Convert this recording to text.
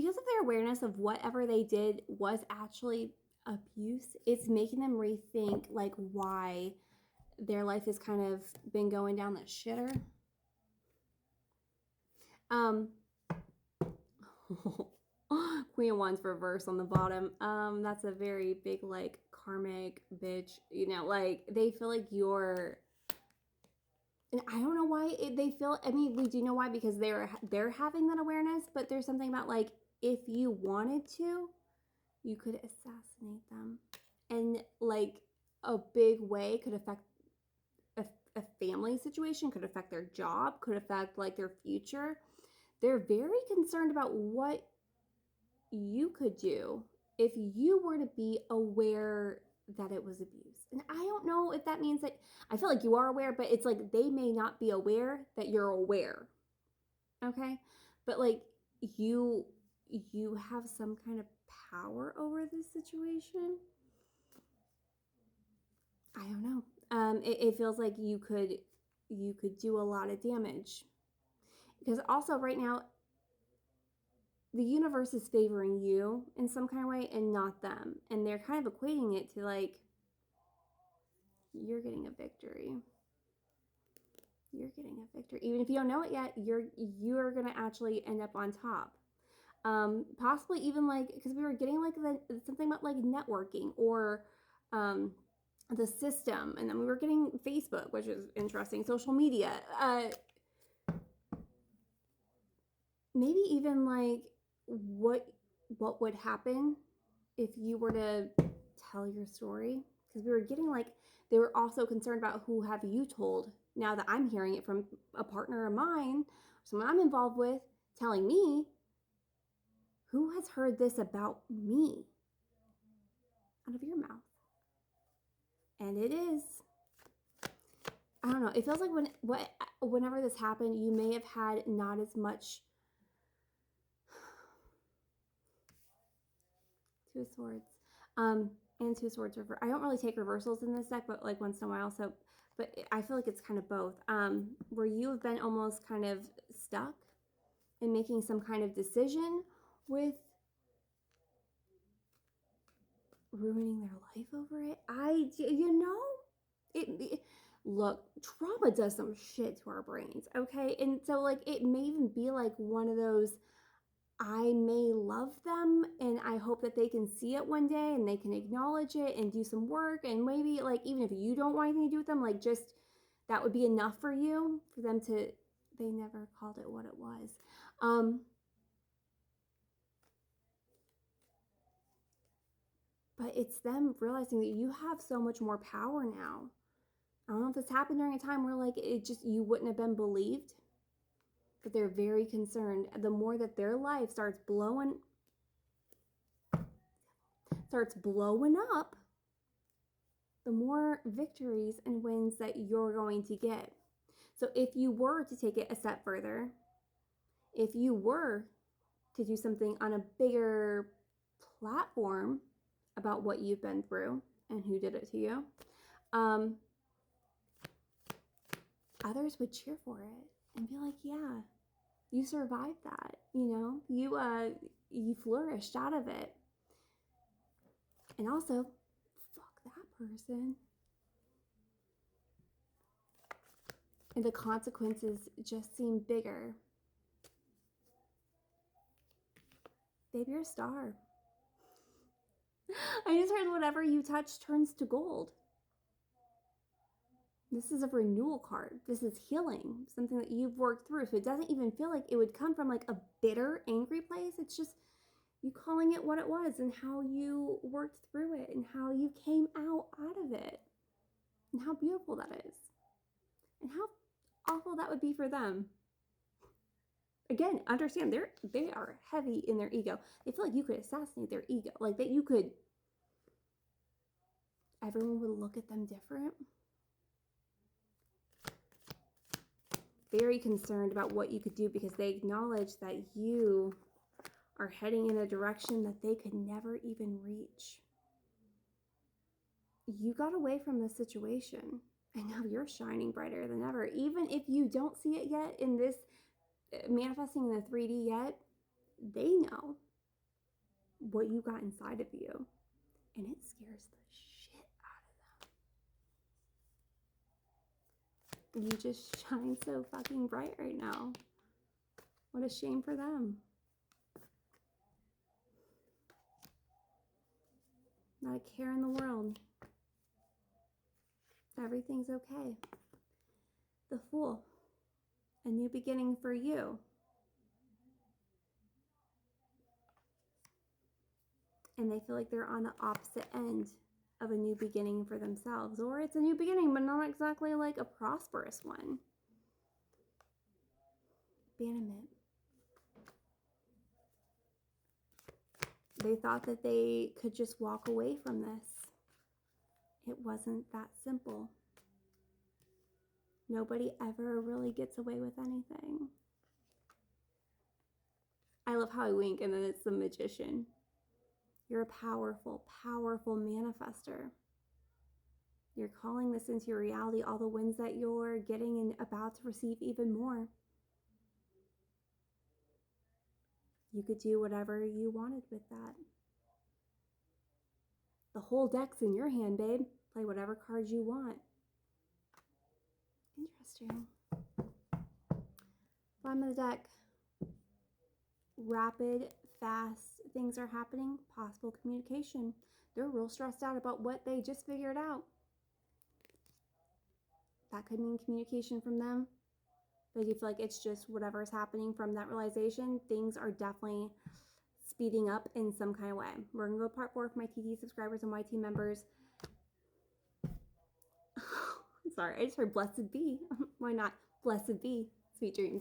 because of their awareness of whatever they did was actually abuse, it's making them rethink like why their life has kind of been going down the shitter. Um, Queen of Wands reverse on the bottom. That's a very big like karmic bitch. You know, like they feel like you're. And I don't know why they feel. I mean, we do know why because they're having that awareness. But there's something about like if you wanted to, you could assassinate them, and like a big way could affect a family situation, could affect their job, could affect like their future. They're very concerned about what you could do if you were to be aware that it was abuse. And I don't know if that means that I feel like you are aware, but it's like they may not be aware that you're aware. Okay? But like you have some kind of power over this situation. I don't know. It feels like you could do a lot of damage because also right now the universe is favoring you in some kind of way and not them. And they're kind of equating it to like, you're getting a victory. You're getting a victory. Even if you don't know it yet, you're gonna actually end up on top. Possibly even like because we were getting like something about like networking or the system, and then we were getting Facebook, which is interesting, social media. Maybe even like what would happen if you were to tell your story, because we were getting like they were also concerned about who have you told now that I'm hearing it from a partner of mine, someone I'm involved with, telling me who has heard this about me out of your mouth. And it is, I don't know, it feels like whenever this happened you may have had not as much. Two of Swords. And Two of Swords reverse. I don't really take reversals in this deck, but like once in a while. So, but I feel like it's kind of both. Where you have been almost kind of stuck in making some kind of decision with ruining their life over it. Look, trauma does some shit to our brains, okay? And so like it may even be like one of those I may love them and I hope that they can see it one day and they can acknowledge it and do some work, and maybe like even if you don't want anything to do with them, like just that would be enough for you for them to, they never called it what it was. But it's them realizing that you have so much more power now. I don't know if this happened during a time where like it just you wouldn't have been believed, but they're very concerned. The more that their life starts blowing up, the more victories and wins that you're going to get. So if you were to take it a step further, if you were to do something on a bigger platform about what you've been through and who did it to you, others would cheer for it and be like, yeah, you survived that, you flourished out of it. And also, fuck that person. And the consequences just seem bigger. Baby, you're a star. I just heard whatever you touch turns to gold. This is a renewal card. This is healing, something that you've worked through. So it doesn't even feel like it would come from like a bitter, angry place. It's just you calling it what it was and how you worked through it and how you came out of it and how beautiful that is and how awful that would be for them. Again, understand they are heavy in their ego. They feel like you could assassinate their ego, like that you could. Everyone would look at them different. Very concerned about what you could do because they acknowledge that you are heading in a direction that they could never even reach. You got away from this situation and now you're shining brighter than ever. Even if you don't see it yet in this manifesting in the 3D yet, they know. what you got inside of you. And it scares the shit out of them. You just shine so fucking bright right now. What a shame for them. Not a care in the world. Everything's okay. The Fool. A new beginning for you. And they feel like they're on the opposite end of a new beginning for themselves. Or it's a new beginning, but not exactly like a prosperous one. Abandonment. They thought that they could just walk away from this. It wasn't that simple. Nobody ever really gets away with anything. I love how I wink and then it's the Magician. You're a powerful, powerful manifester. You're calling this into your reality, all the wins that you're getting and about to receive even more. You could do whatever you wanted with that. The whole deck's in your hand, babe. Play whatever cards you want. Interesting. Bottom of the deck. Rapid, fast things are happening. Possible communication. They're real stressed out about what they just figured out. That could mean communication from them. But you feel like it's just whatever is happening from that realization. Things are definitely speeding up in some kind of way. We're going to go part 4 for my TT subscribers and YT members. Sorry, I just heard blessed be. Why not? Blessed be. Sweet dreams.